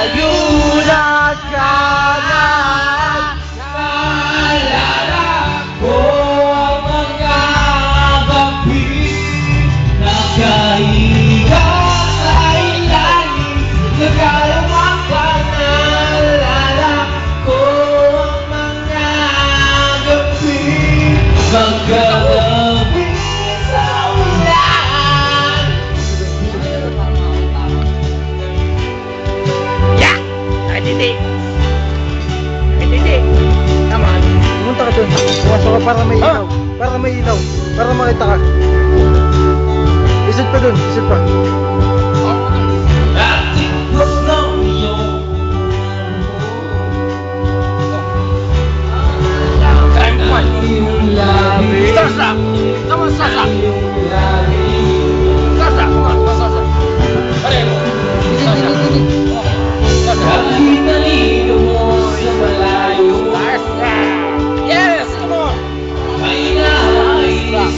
Malayo na ka na. Naalala ko ang mga gabi. Nakahiga sa ilalim. Nagkalamak ka. Naalala ko ang mga gabi. Magkagabi sa ulan. Yeah! Hindi. Tama. Pumunta ka dun. Pumasok ka para may ilaw. Para may ilaw. Para makita ka. Isip pa dun. Isip pa. At tigos ng iyong Sasa! Come on, Sasa! Sasa! Come on, Sasa! Pareho! Sasa! Sasa! Kahit nalino mo sa malayo. Sasa! Yes! Come on! May nais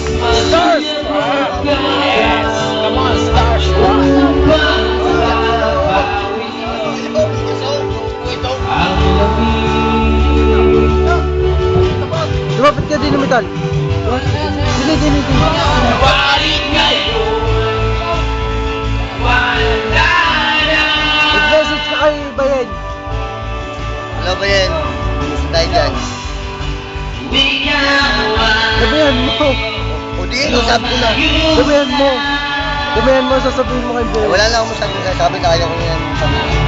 Stars! Yes! Come on, Stars! Ang lamig. Lumapit ka din ng metal. Dili. Balik ngayon. Wala na. Mag-message ka kay Bayan. Hello ba yan? Gusto tayo dyan. Hindi niya naman. Sabihan mo. O di, usap ko na. Sabihan mo. Sabihan mo, sasabihin mo kay Bayan. Wala lang ako masyadong sasabi na kaya ko yan sabihin.